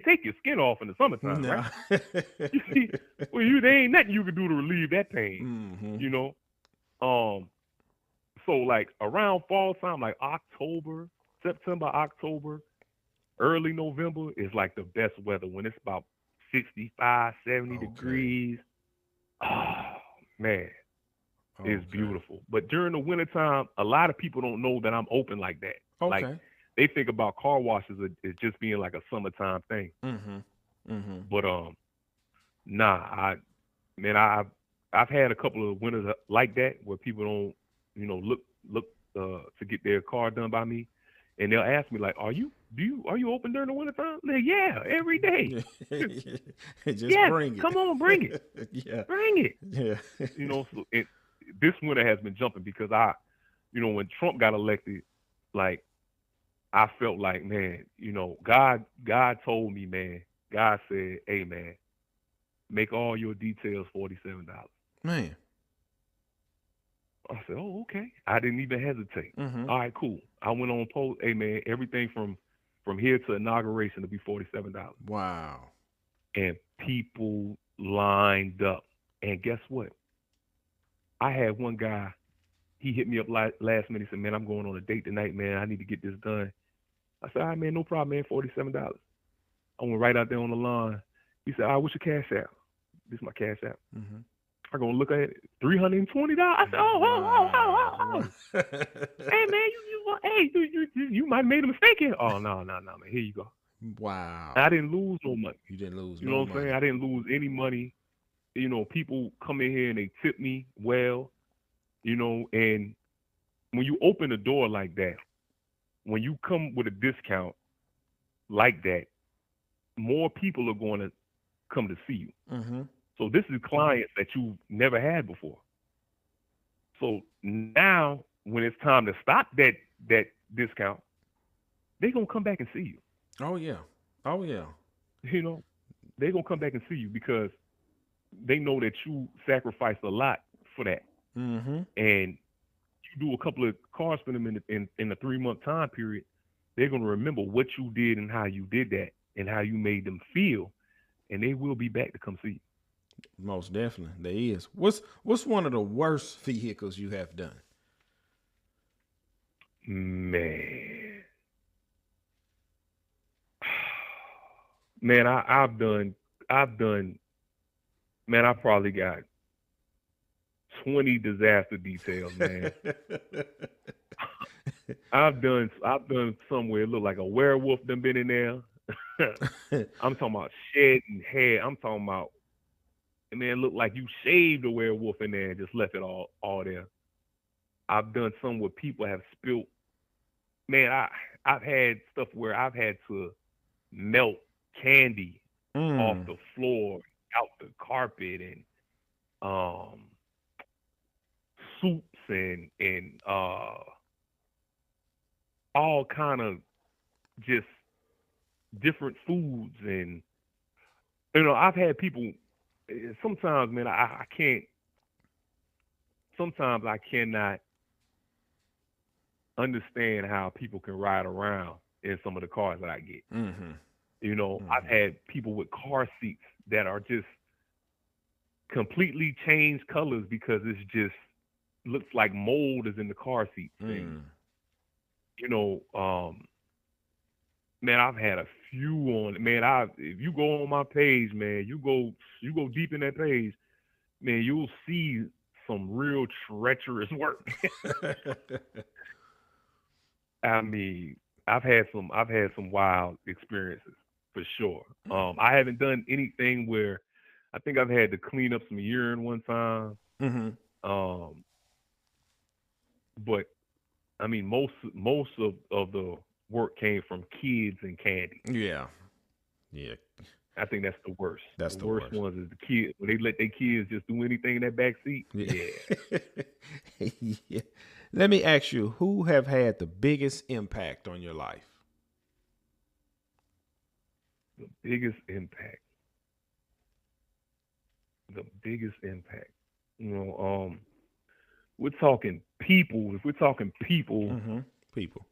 take your skin off in the summertime, right? You see, there ain't nothing you can do to relieve that pain, you know? So like around fall time, like September, October, early November is like the best weather when it's about 65, 70 degrees. Oh, man, it's beautiful. But during the wintertime, a lot of people don't know that I'm open like that. Okay. Like, they think about car washes as just being like a summertime thing. But I've had a couple of winters like that where people don't, you know, look to get their car done by me, and they'll ask me like, "Are you open during the wintertime?" Like, yeah, every day. Just bring it. Come on, bring it. Yeah, bring it. Yeah. You know, so this winter has been jumping because when Trump got elected, like, I felt like, man, you know, God told me, man, God said, hey, man, make all your details $47. Man. I said, oh, okay. I didn't even hesitate. All right, cool. I went on post, hey, man, everything from here to inauguration to be $47. Wow. And people lined up. And guess what? I had one guy, he hit me up last minute. He said, man, I'm going on a date tonight, man. I need to get this done. I said, all right, man, no problem, man, $47. I went right out there on the line. He said, all right, what's your cash app? This is my cash app. I go look at it, $320. I said, oh. Hey, man, you might have made a mistake here. Oh, no, man, here you go. Wow. I didn't lose no money. You didn't lose You know no what I'm saying? money. I didn't lose any money. People come in here and they tip me well, and when you open the door like that, when you come with a discount like that, more people are going to come to see you. Mm-hmm. So this is clients that you never had before. So now when it's time to stop that discount, they're gonna come back and see you. Oh yeah. Oh yeah. You know, they're gonna come back and see you because they know that you sacrificed a lot for that. Mm-hmm. And you do a couple of cars for them in a 3 month time period, they're gonna remember what you did and how you did that and how you made them feel, and they will be back to come see Most definitely, there is. What's one of the worst vehicles you have done? you. Man, man, I've done, man, I probably got 20 disaster details, man. I've done somewhere it looked like a werewolf done been in there. I'm talking about shedding hair. I'm talking about, man, it looked like you shaved a werewolf in there and just left it all there. I've done some where people have spilled. Man, I've had stuff where I've had to melt candy off Mm. the floor, out the carpet, and um soups and all kind of just different foods. And I've had people, sometimes, man, I can't, sometimes I cannot understand how people can ride around in some of the cars that I get. Mm-hmm. I've Mm-hmm. had people with car seats that are just completely changed colors because it's just looks like mold is in the car seats. And Mm. you know man, I've had a few on, man. I If you go on my page, man, you go deep in that page, man, you'll see some real treacherous work. I mean, I've had some wild experiences for sure. I haven't done anything where I think I've had to clean up some urine one time. Mm-hmm. Um, but I mean, most of the work came from kids and candy. Yeah. Yeah. I think that's the worst. That's The the worst worst. ones is the kids when they let their kids just do anything in that back seat. Yeah. Yeah, Yeah. Let me ask you, who have had the biggest impact on your life? the biggest impact. The biggest impact. You know, we're talking people. If we're talking people, Mm-hmm. People.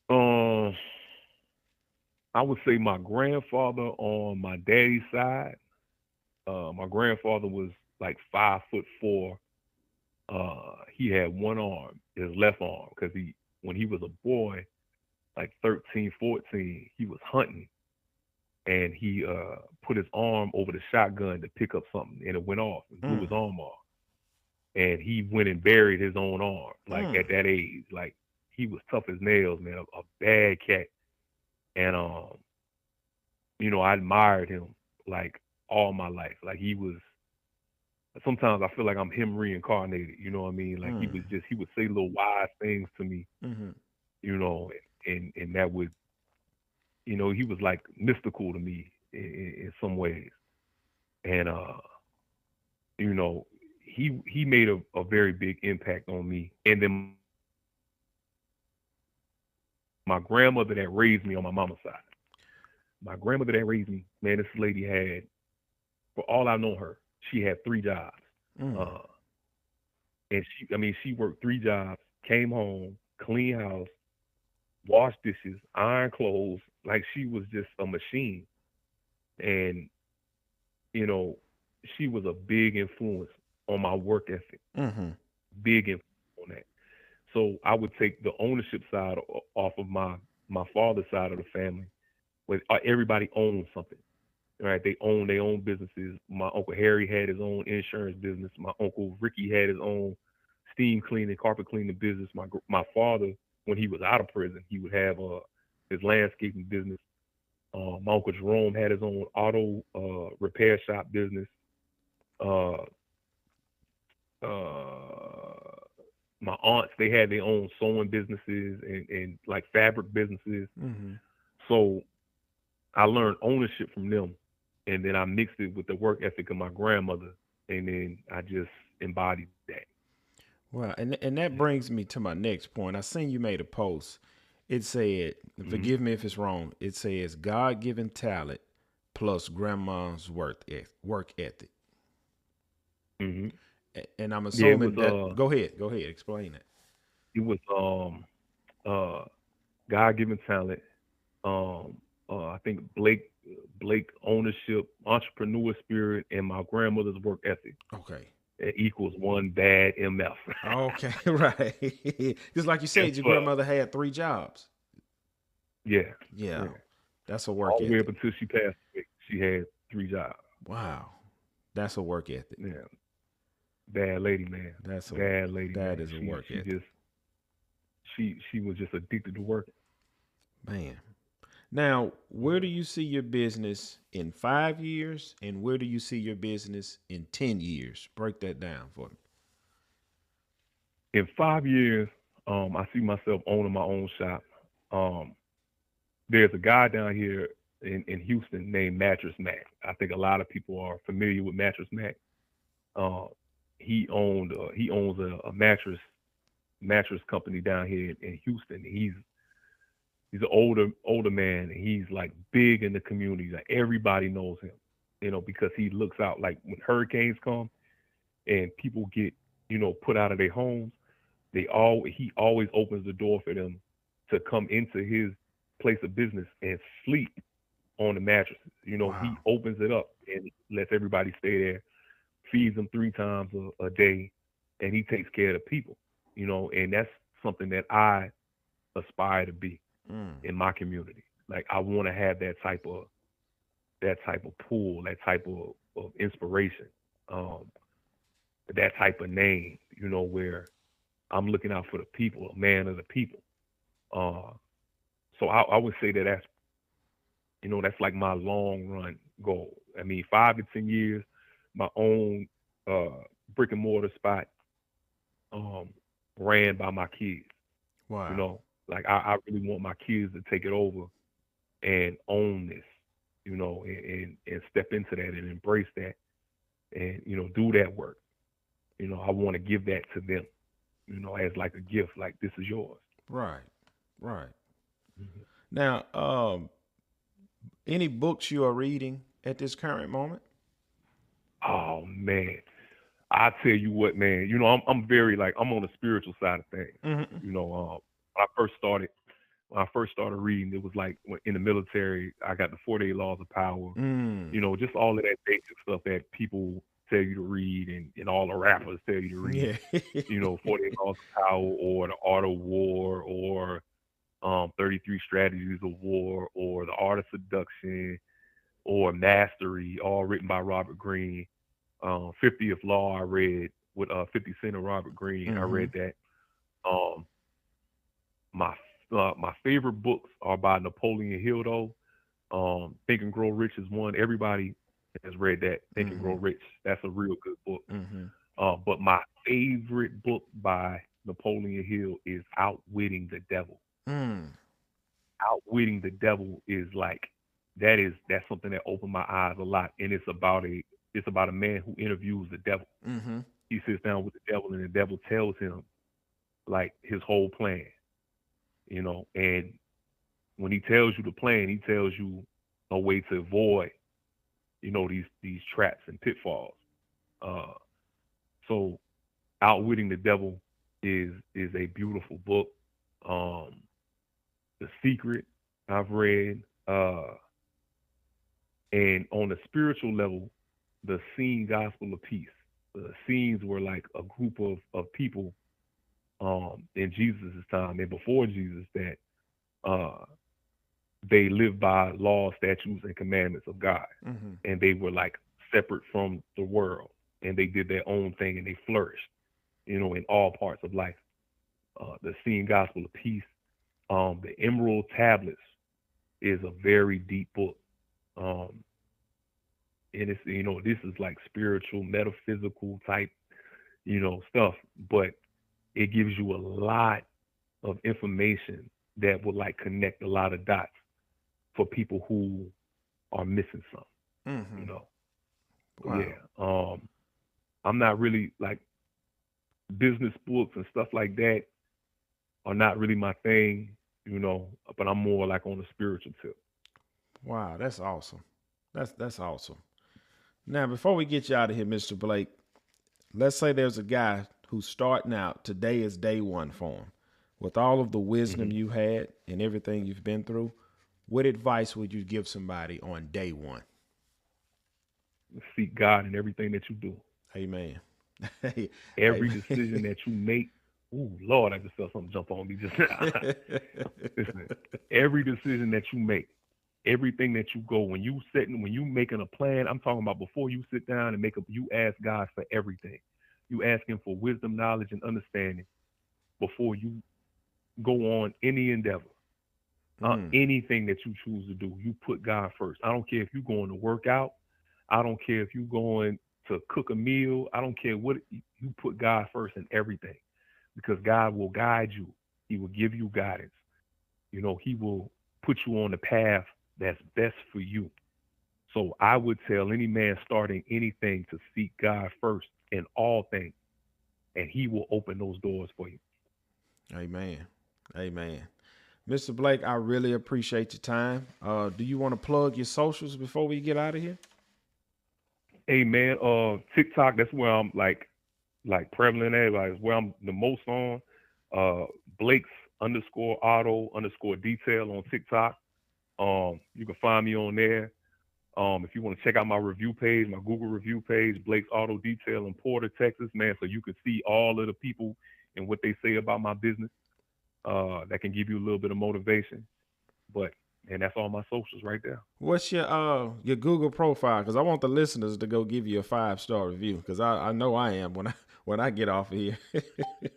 uh, I would say my grandfather on my daddy's side. My grandfather was like 5'4". He had one arm, his left arm, because when he was a boy, like 13, 14, he was hunting and he put his arm over the shotgun to pick up something and it went off and blew Mm. his arm off. And he went and buried his own arm, like Mm. at that age. Like he was tough as nails, man, a bad cat. And I admired him like all my life. Like he was, sometimes I feel like I'm him reincarnated, you know what I mean? Like Mm. he would say little wise things to me, Mm-hmm. you know, and that would, he was like mystical to me in some ways. And you know, he made a very big impact on me. And then my grandmother that raised me on my mama's side. My grandmother that raised me, man, this lady had, for all I know her, she had 3 jobs. Uh, Mm. and she worked 3 jobs, came home, clean house, wash dishes, iron clothes, like she was just a machine. And you know, she was a big influence on my work ethic, Mm-hmm. big influence on that. So I would take the ownership side off of my father's side of the family, where everybody owns something. Right, they own their own businesses. My uncle Harry had his own insurance business. My uncle Ricky had his own steam cleaning, carpet cleaning business. My father, when he was out of prison, he would have his landscaping business. My uncle Jerome had his own auto repair shop business. Uh, uh, my aunts, they had their own sewing businesses and like fabric businesses. Mm-hmm. So I learned ownership from them, and then I mixed it with the work ethic of my grandmother, and then I just embodied that. Well, and that brings me to my next point. I seen you made a post. It said, Hmm. forgive me if it's wrong. It says God given talent plus grandma's work ethic. Hmm. And I'm Yeah, it was assuming that. Go ahead, explain that. it was uh God given talent. I think Blake ownership, entrepreneur spirit, and my grandmother's work ethic. Okay. It equals one bad MF. Okay, right. Just like you Yes, said, your sir. grandmother had 3 jobs. Yeah, Yeah, yeah. that's a work All the way up ethic. until she passed away, she had 3 jobs. Wow, that's a work ethic. Yeah, bad lady, man. That's a Bad lady, that man. is a She work she ethic, just she was just addicted to working. man. Now, where do Yeah. you see your business in 5 years, and where do you see your business in 10 years? Break that down for me. In 5 years, I see myself owning my own shop. Um, there's a guy down here in Houston named Mattress Mac. I think a lot of people are familiar with Mattress Mac. Uh, he owns a mattress company down here in Houston. He's an older man. And he's like big in the community. Like everybody knows him, because he looks out. Like when hurricanes come and people get put out of their homes, he always opens the door for them to come into his place of business and sleep on the mattresses. He Wow. opens it up and lets everybody stay there, feeds them 3 times a day, and he takes care of the people. And that's something that I aspire to be Mm. in my community. Like I want to have that type of pool, that type of inspiration, um, that type of name. Where I'm looking out for the people, a man of the people. Uh, so I would say that that's like my long run goal. I mean, 5 to 10 years, my own uh, brick and mortar spot, um, ran by my kids. You Wow. know, like I really want my kids to take it over and own this. And step into that and embrace that, and do that work. I want to give that to them. As like a gift, like this is yours. Right. Right. Mhm. Now, any books you are reading at this current moment? Oh man, I tell you what, man. I'm very like I'm on the spiritual side of things. Mm-hmm. When I first started, reading, it was like in the military. I got the 48 Laws of Power. Mm. Just all of that basic stuff that people tell you to read, and all the rappers tell you to read. Yeah. 48 Laws of Power, or The Art of War, or 33 Strategies of War, or The Art of Seduction, or Mastery, all written by Robert Greene. 50th Law I read with 50 Cent and Robert Greene. I Mm-hmm. read that. Um, my my favorite books are by Napoleon Hill though. Think and Grow Rich is one. Everybody has read that. Think and Mm-hmm. Grow Rich. That's a real good book. Mm-hmm. But my favorite book by Napoleon Hill is Outwitting the Devil. Mm. Outwitting the Devil is like that's something that opened my eyes a lot, and it's about a man who interviews the devil. Mm-hmm. He sits down with the devil, and the devil tells him like his whole plan, and when he tells you the plan, he tells you a way to avoid, these traps and pitfalls. Uh, so Outwitting the Devil is a beautiful book. Um, the Secret I've read, and on a spiritual level, the Scene Gospel of Peace. The scenes were like a group of people in Jesus' time and before Jesus that uh, they lived by laws, statutes, and commandments of God, Mm-hmm. and they were like separate from the world, and they did their own thing, and they flourished, in all parts of life. The Seeing Gospel of Peace, the Emerald Tablets. is a very deep book. Um, and it's, this is like spiritual, metaphysical type, stuff, but it gives you a lot of information that will like connect a lot of dots for people who are missing something, Mm-hmm. you know. But Wow. yeah, I'm not really like business books and stuff like that are not really my thing, but I'm more like on the spiritual tip. Wow, that's awesome. That's awesome. Now, before we get you out of here, Mr. Blake, let's say there's a guy who's starting out. Today is day one for him. With all of the wisdom Hmm. you had and everything you've been through, what advice would you give somebody on day one? Seek God in everything that you do. Amen. Hey, Every amen. decision that you make. Ooh, Lord, I just felt something jump on me just now. Listen, every decision that you make, everything that you go, when you making a plan, I'm talking about before you sit down and you ask God for everything. You ask him for wisdom, knowledge, and understanding before you go on any endeavor. Mm, Anything that you choose to do, you put God first. I don't care if you're going to work out. I don't care if you're going to cook a meal. I don't care what you put God first in everything because God will guide you. He will give you guidance. He will put you on the path that's best for you. So I would tell any man starting anything to seek God first in all things, and he will open those doors for you. amen. Amen. Mr. Blake, I really appreciate your time. Do you want to plug your socials before we get out of here? Hey man, TikTok, that's where I'm like prevalent at, like where I'm the most on. Blake's underscore auto underscore detail on TikTok. You can find me on there. If you want to check out my review page, my Google review page, Blake's Auto Detail in Porter, Texas, man, so you can see all of the people and what they say about my business. That can give you a little bit of motivation. But and that's all my socials right there. What's your Google profile? Because I want the listeners to go give you a 5-star review. Because I know I am when I get off of here.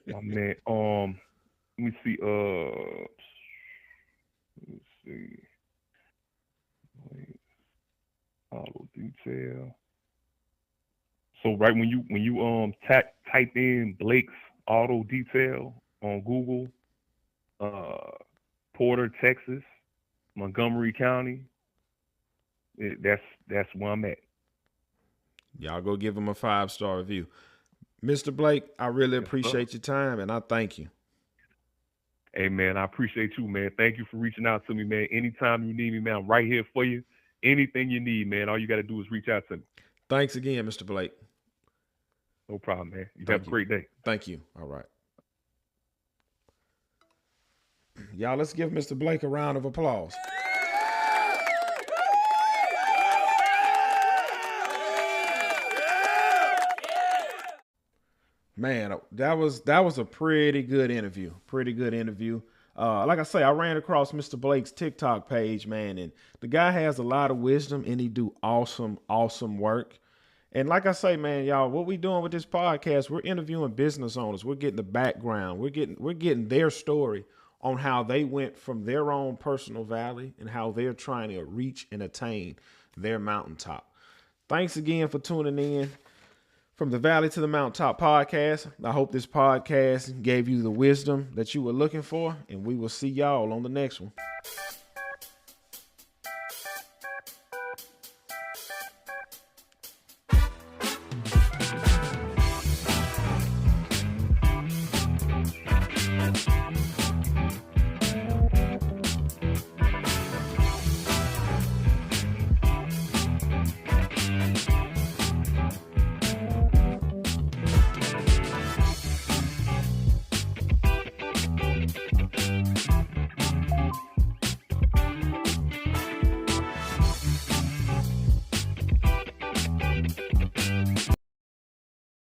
My man, let me see. Let's see. Wait, auto detail. So right when you type in Blake's Auto Detail on Google, uh, Porter, Texas, Montgomery County, that's where I'm at. Y'all go give him a 5-star review. Mr. Blake, I really Yes, sir. appreciate your time and I thank you. Hey man, I appreciate you, man. Thank you for reaching out to me, man. Anytime you need me, man, I'm right here for you. Anything you need, man, all you got to do is reach out to me. Thanks again, Mr. Blake. No problem, man. You have a Thank you. great day. Thank you. All right. Y'all, let's give Mr. Blake a round of applause. Man, that was a pretty good interview. Pretty good interview. Like I say, I ran across Mr. Blake's TikTok page, man, and the guy has a lot of wisdom and he do awesome work. And like I say, man, y'all, what we doing with this podcast, we're interviewing business owners. We're getting the background. We're getting their story on how they went from their own personal valley and how they're trying to reach and attain their mountaintop. Thanks again for tuning in. From the Valley to the Mountaintop podcast, I hope this podcast gave you the wisdom that you were looking for, and we will see y'all on the next one.